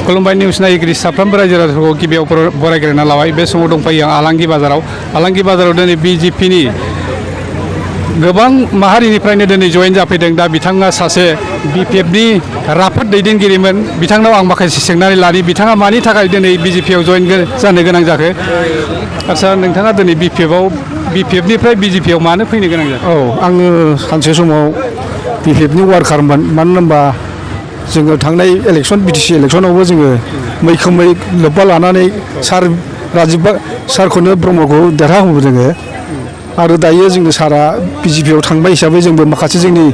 खुलुमबाय निउस नायगिरि साफ्रोमबो रायजो राजाफोरखौ गिबियाव बरायग्रोना लाबाय। बे समाव दंफायो आं आलांगि बाजाराव दिनै बिजेपिनि गोबां माहारिनिफ्रायनो दिनै जयेन जाफैदों। दा बिथाङा सासे बिपिएफनि राफोद दैदेनगिरिमोन। बिथांनाव आं माखासे सोंनानै लानि बिथाङा मानि थाखाय दिनै बिजेपिआव जयेन जानो गोनां जाखो। आच्चा, नोंथाङा दिनै बिपिएफनिफ्राय बिजेपिआव मानो फैनो गोनां जाखो? औ, आङो सानसे समाव बिपिएफनि वार्कारमोन। मानो होनबा जोङो थांनाय इलेक्सन बिटिसि इलेक्सनावबो जोङो मैखोमै लोब्बा लानानै सारखौनो ब्रह्मखौ देरहाहोबो जोङो। आरो दायो जोंनि सारा बिजेपिआव थांबाय हिसाबै जोंबो माखासे जोंनि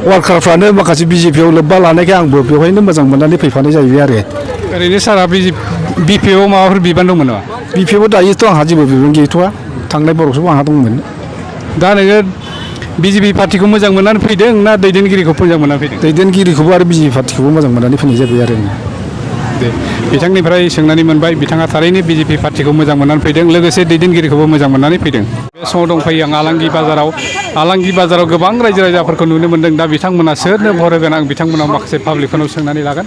वार्कारफ्रानो माखासे बिजेपिआव लोब्बा लानायखाय आंबो बेवहायनो मोजां मोननानै फैफानाय जाहैबाय आरो। ओरैनो सारा बिपिएफआव माबाफोर बिबान दंमोन नामा? बिपिएफआव दायोथ' आंहा जेबो बिबान गैथ'वा। थांनाय बरसआव आंहा दंमोन। दा नोङो बिजेपि पार्टिखौ मोजां मोननानै फैदों ना दैदेनगिरिखौ मोजां मोननानै फैदों? दैदेनगिरिखौबो आरो बिजेपि पार्टिखौबो मोजां मोननानै फैनाय जाबाय आरो। दे, बिथांनिफ्राय सोंनानै मोनबाय बिथाङा थारैनो बिजेपि पार्टिखौ मोजां मोननानै फैदों, लोगोसे दैदेनगिरिखौबो मोजां मोननानै फैदों। बे समाव दंफायो आं आलांगि बाजाराव गोबां रायजो राजाफोरखौ नुनो मोनदों। दा बिथांमोना सोरनो भट होगोन आं बिथांमोनाव माखासे पाब्लिकफोरनाव सोंनानै लागोन।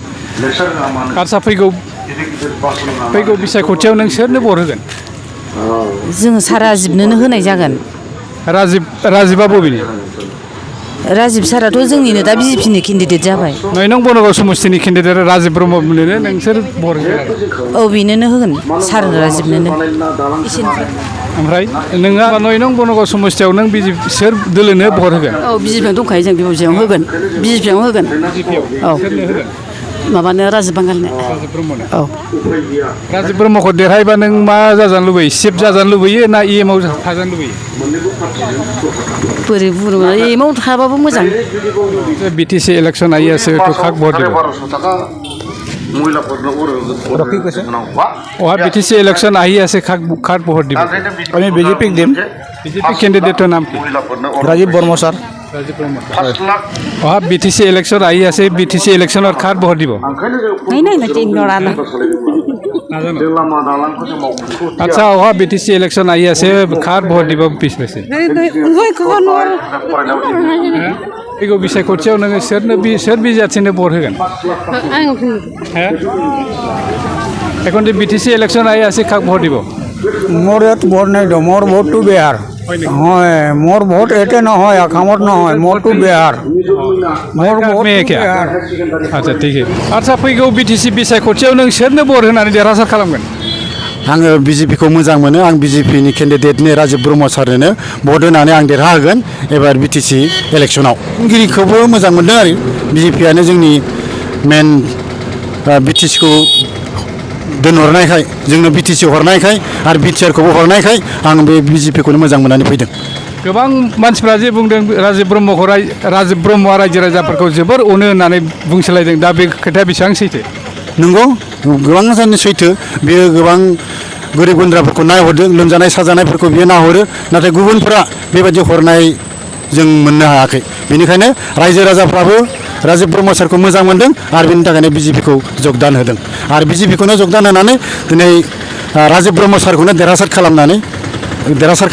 आच्चा, फैगौ बिसायख'थियाव नों सोरनो भट होगोन? जोङो सार राजिबनोनो होनाय जागोन। राजिबा बबेनि? राजिब साराथ' जोंनिनो दा बिजेपिनि केन्डिडेट जाबाय। 9 नं बनगाव समस्तिनि केन्डिडेट राजिब ब्रह्मनोनो नोंसोर भट होगोन? औ, बेनोनो होगोन, सार राजिबनोनो। ओमफ्राय नोंहा 9 नं बनगाव समस्तियाव नों सोर दोलोनो भट होगोन? औ, बिजेपियावनो दंखायो, जों बिजेपियावनो होगोन। औ, सोरनो होगोन? माबानो राजिब बांगालनो। औ, राजिब ब्रह्मखौ देरहायोबा नों मा जाजानो लुबैयो? चिफ जाजानो लुबैयो ना इएमआव थाजानो लुबैयो? बोरै बुंनो, एमाव थाबाबो मोजां। बिटिसि इलेक्शन आई আছে, तो खाक भोट দিব। वहाँ बिटिसि इलेक्शन आई আছে, खाक भोट দিব। আমি বিজেপিক দিম। বিজেপি ক্যান্ডিডেটের নাম কি? রাজীব বর্মা স্যার। वहाँ বিটিসি इलेक्शन आई আছে, বিটিসি ইলেকশনৰ খাক ভোট দিব। আচ্ছা, वहाँ বিটিসি इलेक्शन आई আছে, খাক ভোট দিব পিছপেছে। फैगौ बिसायख'थियाव नोङो सोर बिजाथिनो भट होगोन? এখন যে বিটিসি ইলেকশন আহি আছে, কাক ভোট দিব? মোর ইয়াত ভোট নাই দিওঁ, মোৰ ভোটটো বিহাৰ। হয়, মোৰ ভোট এতে নহয়, অসমত নহয়, মোৰটো বিহাৰ। মোৰ ভোট বিহাৰ। আচ্ছা, ঠিক আছে। আচ্ছা, फैगौ बिटिसि बिसायख'थियाव नों सोरनो भट होनानै देरहासार खालामगोन? आङो बिजेपिखौ मोजां मोनो। आं बिजेपिनि केन्डिडेटनि राजिब ब्रह्म सारनो भट होनानै आं देरहाहोगोन एबार बिटिसि इलेक्सनाव। दैदेनगिरिखौबो मोजां मोनदों आरो बिजेपिआनो जोंनि मेन बिटिसिखौ दोनहरनायखाय, जोंनो बिटिसि हरनायखाय आरो बिटिआरखौबो हरनायखाय आं बे बिजेपिखौनो मोजां मोननानै फैदों। गोबां मानसिफ्रा जे बुंदों राजिब ब्रह्मआ रायजो राजाफोरखौ जोबोर अनो होननानै बुंसोलायदों। दा बे खोथाया बेसेबां सैथो? नंगौ, गोबां सैथो। बेयो गोबां गोरिब गुन्द्राफोरखौ नायहरदों, लोमजानाय साजानायफोरखौ बियो नाहरो। नाथाय गुबुनफोरा बेबायदि हरनाय जों मोननो हायाखै। बेनिखायनो रायजो राजाफ्राबो राजिब ब्रह्म सारखौ मोजां मोनदों आरो बेनि थाखायनो बिजेपिखौ जगदान होदों। आरो बिजेपिखौनो जगदान होनानै दिनै राजिब ब्रह्म सारखौनो देरहासार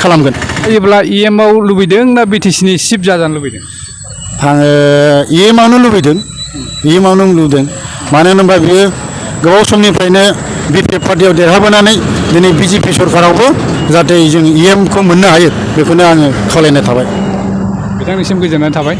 खालामगोन। जेब्ला इएमआव लुबैदों ना बिटिसिनि चिफ जाजानो लुबैदों? आङो इएमआवनो लुबैदों। मानो होनोबा बियो गोबाव समनिफ्रायनो बिपिएफ पार्टियाव देरहाबोनानै दिनै बिजेपि सरकारावबो जाहाथे जों इएमखौ मोननो हायो, बेखौनो आङो खावलायनाय थाबाय। बिथांनिसिम गोजोननाय थाबाय।